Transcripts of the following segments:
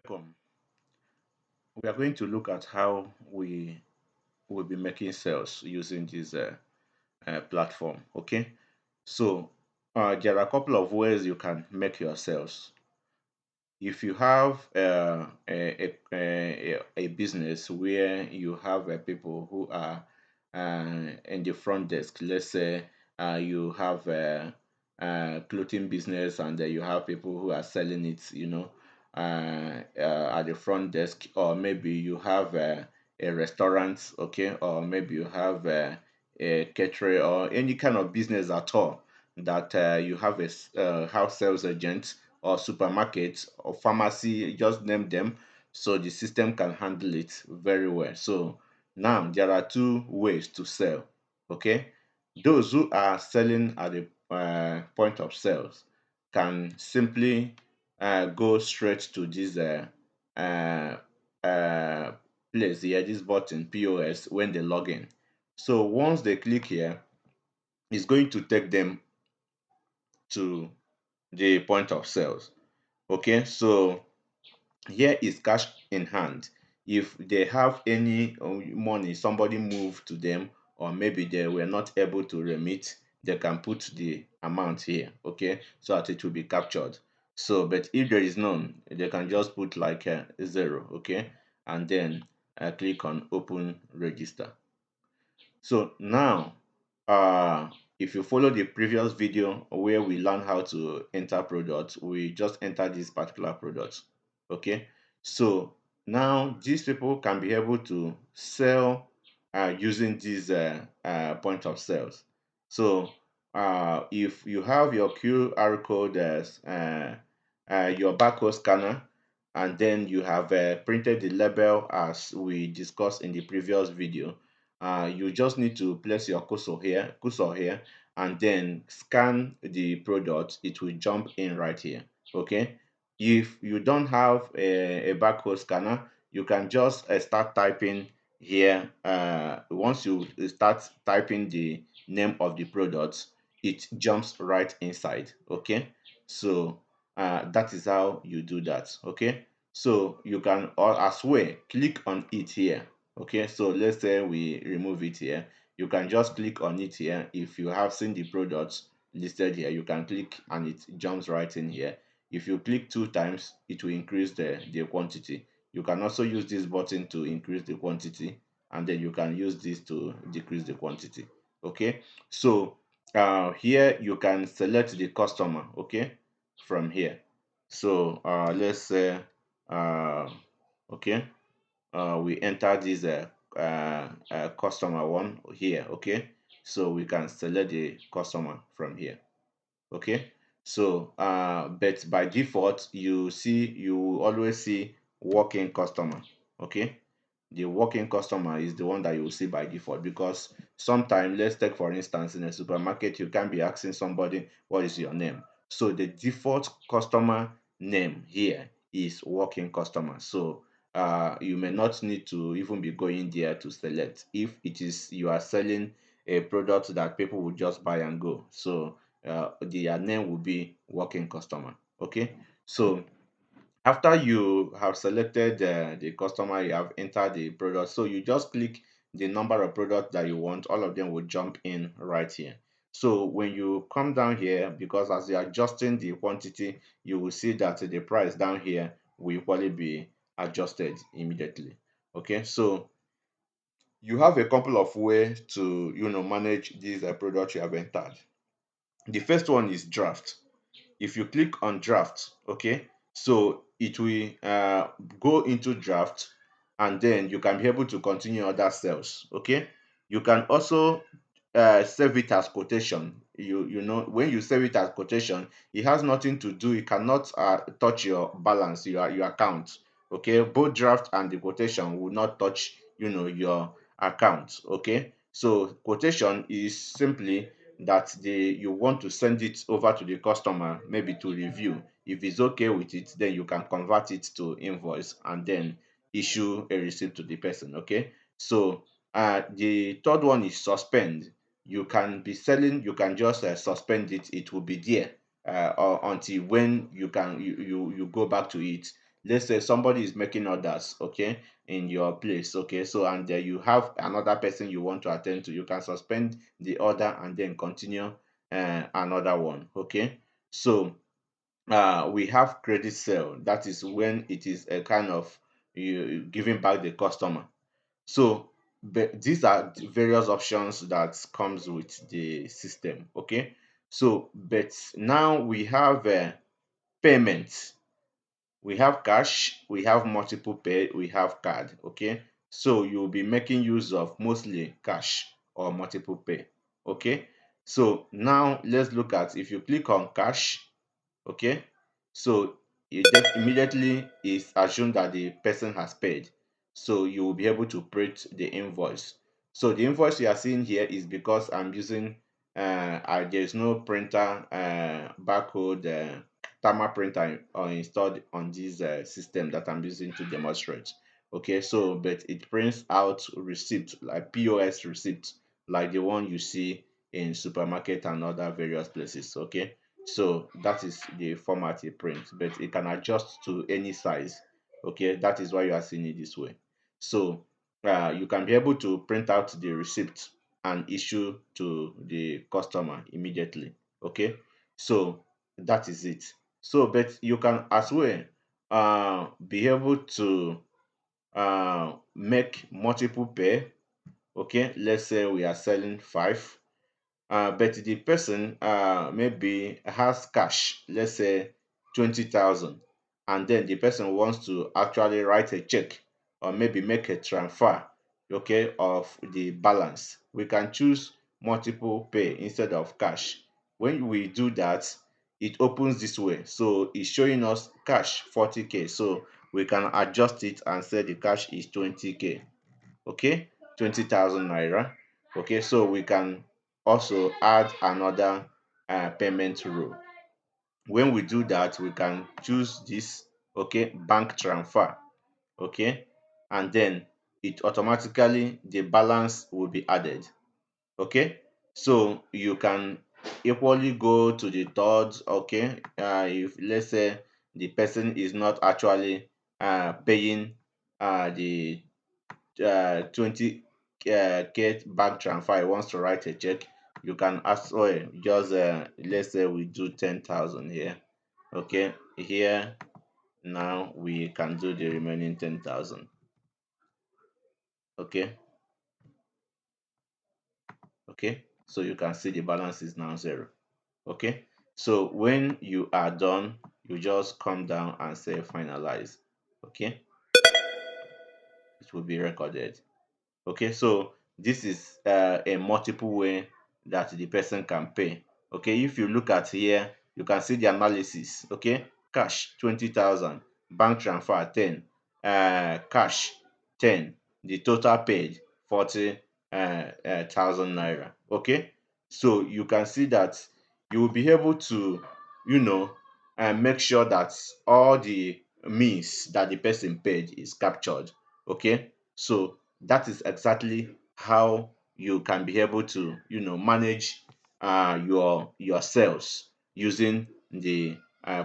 Welcome. We are going to look at how we will be making sales using this platform. Okay, so there are a couple of ways you can make your sales. If you have a business where you have people who are in the front desk, let's say you have a clothing business and you have people who are selling it, at the front desk, or maybe you have a restaurant, okay, or maybe you have a caterer or any kind of business at all that you have house sales agent or supermarket or pharmacy, just name them, so the system can handle it very well. So now there are two ways to sell. Okay, those who are selling at the point of sales can simply go straight to this uh, uh, place here, this button POS, when they log in. So once they click here, it's going to take them to the point of sales. Okay, so here is cash in hand. If they have any money, somebody moved to them, or maybe they were not able to remit, they can put the amount here, okay, so that it will be captured. So, but if there is none, they can just put like a zero, okay, and then click on open register. So now, if you follow the previous video where we learn how to enter products, we just enter this particular product. Okay. So now these people can be able to sell using this point of sales. So if you have your QR code as your barcode scanner, and then you have printed the label as we discussed in the previous video, you just need to place your cursor here, and then scan the product. It will jump in right here. Okay. If you don't have a barcode scanner, you can just start typing here. Once you start typing the name of the product, it jumps right inside. Okay. So that is how you do that. Okay. So you can, or as well, click on it here. Okay, so let's say we remove it here. You can just click on it here. If you have seen the products listed here, you can click and it jumps right in here. If you click two times, it will increase the quantity. You can also use this button to increase the quantity, and then you can use this to decrease the quantity. Okay, so here you can select the customer, okay, from here. So let's say, uh, okay, we enter this customer one here. Okay, so we can select the customer from here. Okay, so but by default you always see working customer. Okay, the working customer is the one that you will see by default, because sometimes, let's take for instance, in a supermarket, you can be asking somebody what is your name. So the default customer name here is working customer. So you may not need to even be going there to select if it is you are selling a product that people will just buy and go. So their name will be working customer. Okay, so after you have selected the customer, you have entered the product. So you just click the number of products that you want. All of them will jump in right here. So when you come down here, because as you're adjusting the quantity, you will see that the price down here will equally be adjusted immediately. Okay, so you have a couple of ways to manage these products you have entered. The first one is draft. If you click on draft, okay, so it will go into draft, and then you can be able to continue other sales. Okay, you can also save it as quotation. When you save it as quotation, it has nothing to do, it cannot touch your balance, your account. Okay, both draft and the quotation will not touch your account. Okay, so quotation is simply that you want to send it over to the customer, maybe to review. If it's okay with it, then you can convert it to invoice and then issue a receipt to the person. Okay, so the third one is suspend. You can be selling, you can just suspend it. It will be there until when you go back to it. let's say somebody is making orders, okay, in your place, okay, so and you have another person you want to attend to, you can suspend the order and then continue another one, okay. So we have credit sale. That is when it is a kind of you giving back the customer. So but these are the various options that comes with the system, okay. So but now we have payments. We have cash, we have multiple pay, we have card, okay. So you'll be making use of mostly cash or multiple pay, okay. So now let's look at, if you click on cash, okay, so immediately is assumed that the person has paid, so you will be able to print the invoice. So the invoice you are seeing here is because I'm using there's no printer barcode thermal printer installed on this system that I'm using to demonstrate, okay. So but it prints out receipt like POS receipt, like the one you see in supermarket and other various places, okay. So that is the format it prints, but it can adjust to any size, okay. That is why you are seeing it this way. So you can be able to print out the receipt and issue to the customer immediately, okay. So that is it. So but you can as well be able to make multiple pay, okay. Let's say we are selling five, but the person maybe has cash, let's say 20,000, and then the person wants to actually write a check or maybe make a transfer, okay, of the balance. We can choose multiple pay instead of cash. When we do that, it opens this way. So it's showing us cash 40K. So we can adjust it and say the cash is 20K, okay, 20,000 naira, okay. So we can also add another payment rule. When we do that, we can choose this, okay, bank transfer, okay, and then it automatically the balance will be added, okay. So you can equally go to the third, okay, if let's say the person is not actually paying the 20 K bank transfer, he wants to write a check, you can ask, oh, just let's say we do 10,000 here, okay. Here now we can do the remaining 10,000, okay. Okay, so you can see the balance is now zero, okay. So when you are done, you just come down and say finalize, okay. It will be recorded. Okay, so this is a multiple way that the person can pay. Okay, if you look at here, you can see the analysis. Okay, cash 20,000, bank transfer 10, cash 10, the total paid 40,000 naira. Okay, so you can see that you will be able to, you know, make sure that all the means that the person paid is captured. Okay, so that is exactly how you can be able to, you know, manage your sales using the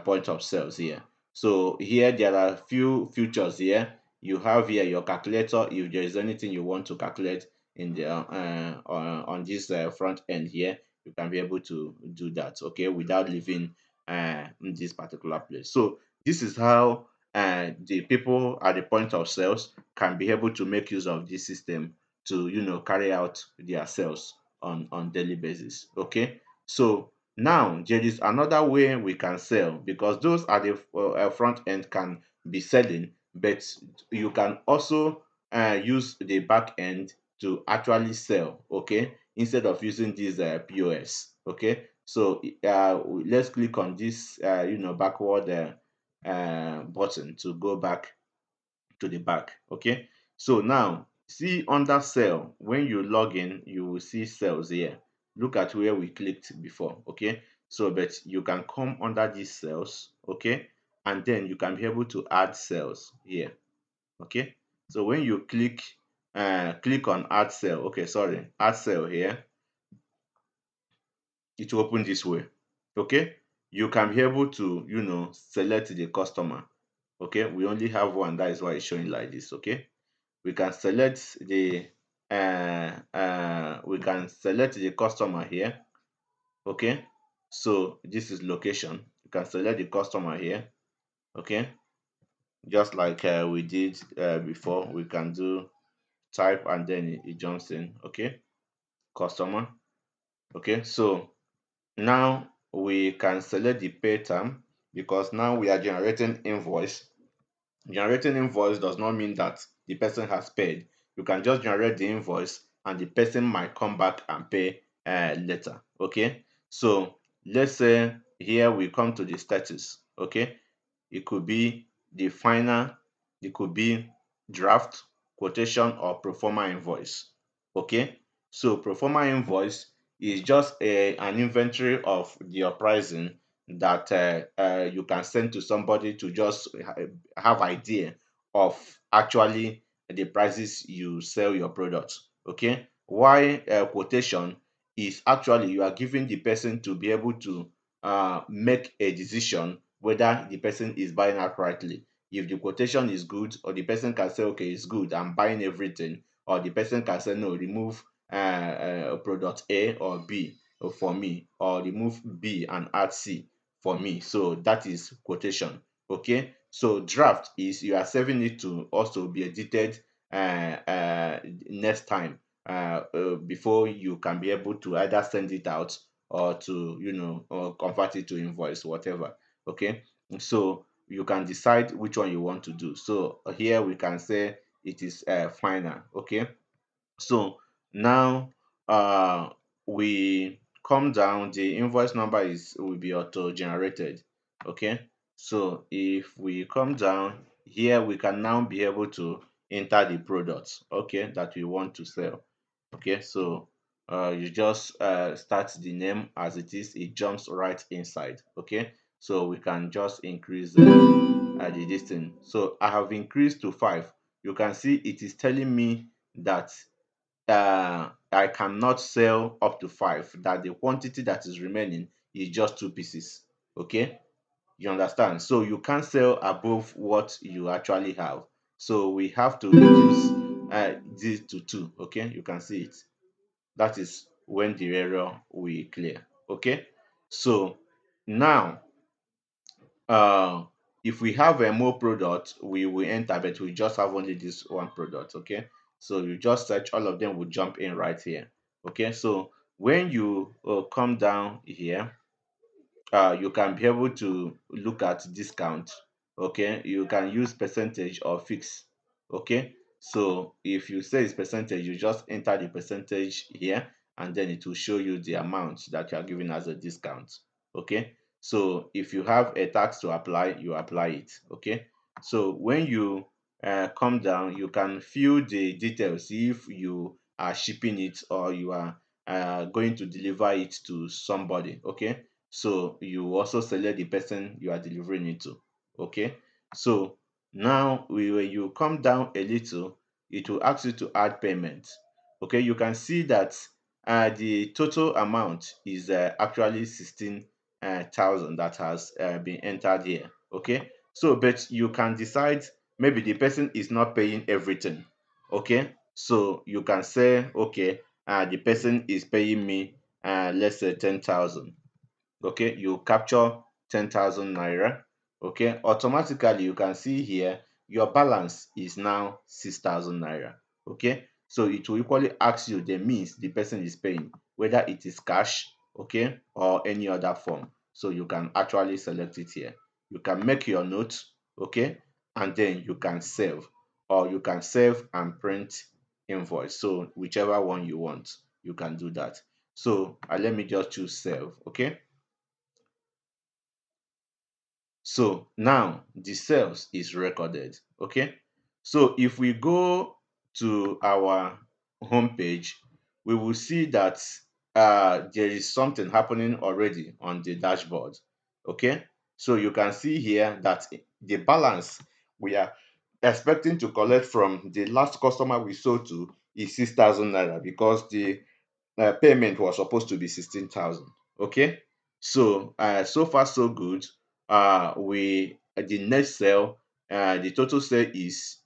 point of sales here. So here there are few features here. You have here your calculator. If there is anything you want to calculate in the on this front end here, you can be able to do that, okay, without leaving this particular place. So this is how the people at the point of sales can be able to make use of this system to, you know, carry out their sales on daily basis, okay. So now there is another way we can sell, because those at the front end can be selling, but you can also use the back end to actually sell, okay, instead of using this POS, okay. So let's click on this you know, backward button to go back to the back, okay. So now see under sell, when you log in you will see sales here. Look at where we clicked before, okay. So but you can come under these cells, okay, and then you can be able to add cells here, okay. So when you click on add cell, okay, sorry, add cell here, it will open this way, okay. You can be able to, you know, select the customer. Okay, we only have one. That is why it's showing like this. Okay, we can select the customer here. Okay, so this is location. You can select the customer here. Okay, just like we did before. We can do type and then it jumps in. Okay, customer. Okay, so now we can select the pay term because now we are generating invoice. Generating invoice does not mean that the person has paid. You can just generate the invoice and the person might come back and pay later. Okay, so let's say here we come to the status. Okay, it could be the final, it could be draft, quotation, or pro forma invoice. Okay, so pro forma invoice is just an inventory of your pricing that you can send to somebody to just have idea of actually the prices you sell your products. Okay, why quotation is actually you are giving the person to be able to make a decision whether the person is buying outrightly. If the quotation is good, or the person can say, okay, it's good, I'm buying everything, or the person can say, no, remove product A or B for me, or remove B and add C for me. So that is quotation. Okay. So draft is you are saving it to also be edited next time before you can be able to either send it out or to or convert it to invoice, whatever. Okay, so you can decide which one you want to do. So here we can say it is final. Okay, so now we come down, the invoice number is will be auto generated. Okay, so if we come down here, we can now be able to enter the products, okay, that we want to sell. Okay, so you just start the name as it is, it jumps right inside. Okay, so we can just increase the distance. So I have increased to 5. You can see it is telling me that I cannot sell up to 5, that the quantity that is remaining is just 2 pieces. Okay, you understand? So you can't sell above what you actually have. So we have to reduce this to 2. Okay, you can see it. That is when the error will clear. Okay, so now uh if we have a more product, we will enter, but we just have only this one product. Okay, so you just search, all of them will jump in right here. Okay, so when you come down here, you can be able to look at discount. Okay, you can use percentage or fix. Okay, so if you say it's percentage, you just enter the percentage here, and then it will show you the amount that you are giving as a discount. Okay, so if you have a tax to apply, you apply it. Okay, so when you come down, you can fill the details if you are shipping it or you are going to deliver it to somebody. Okay, so you also select the person you are delivering it to. Okay, so now when you come down a little, it will ask you to add payment. Okay, you can see that the total amount is actually 16,000 that has been entered here. Okay, so but you can decide, maybe the person is not paying everything. Okay, so you can say, okay, the person is paying me let's say 10,000. Okay, you capture 10,000 naira. Okay, automatically you can see here your balance is now 6,000 naira. Okay, so it will equally ask you the means the person is paying, whether it is cash, okay, or any other form. So you can actually select it here. You can make your note, okay, and then you can save, or you can save and print invoice. So whichever one you want, you can do that. So let me just choose save. Okay, so now the sales is recorded. Okay, so if we go to our home page, we will see that there is something happening already on the dashboard. Okay, so you can see here that the balance we are expecting to collect from the last customer we sold to is 6,000 naira, because the payment was supposed to be 16,000. Okay, so so far so good. We The next sale the total sale is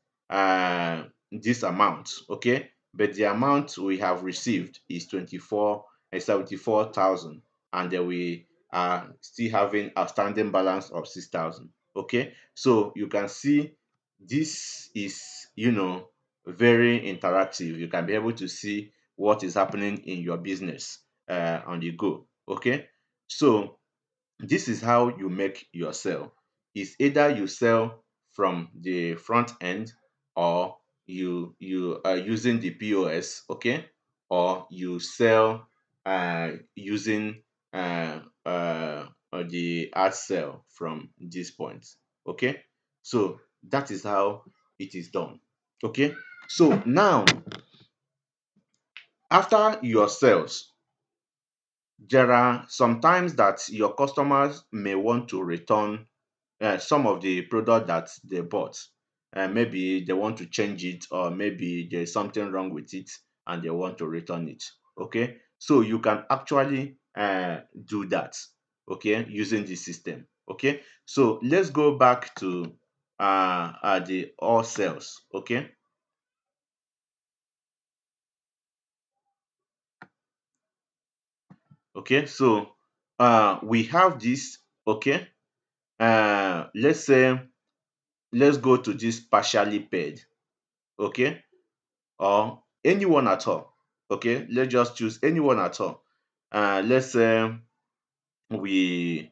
this amount, okay, but the amount we have received is 74,000, and then we are still having outstanding balance of 6,000. Okay, so you can see this is, very interactive. You can be able to see what is happening in your business on the go. Okay, so this is how you make your sell. It's either you sell from the front end, or you are using the POS, okay, or you sell using the ad sell from this point. Okay, so that is how it is done. Okay, so now after your sales, there are some times that your customers may want to return some of the product that they bought. Maybe they want to change it, or maybe there's something wrong with it and they want to return it. Okay, so you can actually do that, okay, using the system. Okay, so let's go back to the all sales. Okay, okay, so we have this. Okay, let's say, let's go to this partially paid. Okay, or anyone at all. Okay, let's just choose anyone at all. Let's say we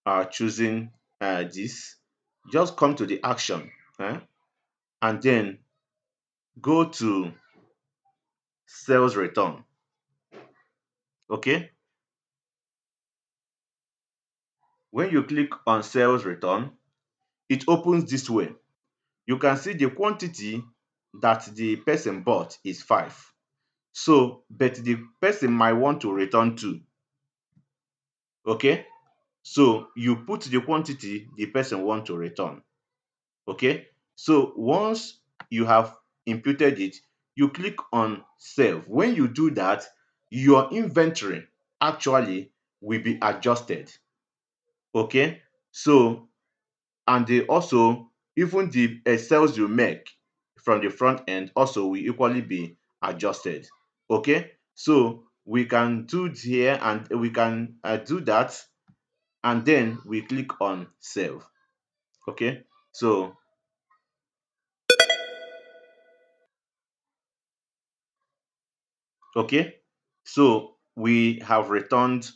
are choosing this. Just come to the action, and then go to sales return. Okay, when you click on sales return, it opens this way. You can see the quantity that the person bought is 5. So, but the person might want to return 2. Okay, so you put the quantity the person want to return. Okay, so once you have imputed it, you click on save. When you do that, your inventory actually will be adjusted. Okay, so, and they also, even the sales you make from the front end also will equally be adjusted. Okay, so we can do it here, and we can do that, and then we click on save. Okay, so, okay, so we have returned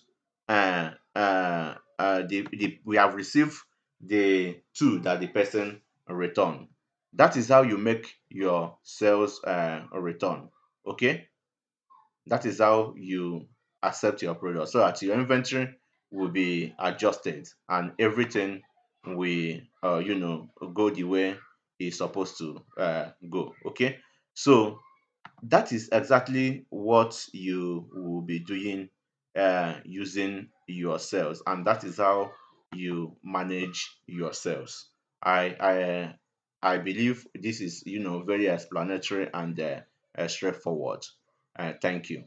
we have received the two that the person returned. That is how you make your sales return. Okay, that is how you accept your product, so that your inventory will be adjusted and everything will go the way it's supposed to go. Okay, so that is exactly what you will be doing using your sales, and that is how you manage your sales. I believe this is very explanatory and straightforward. Thank you.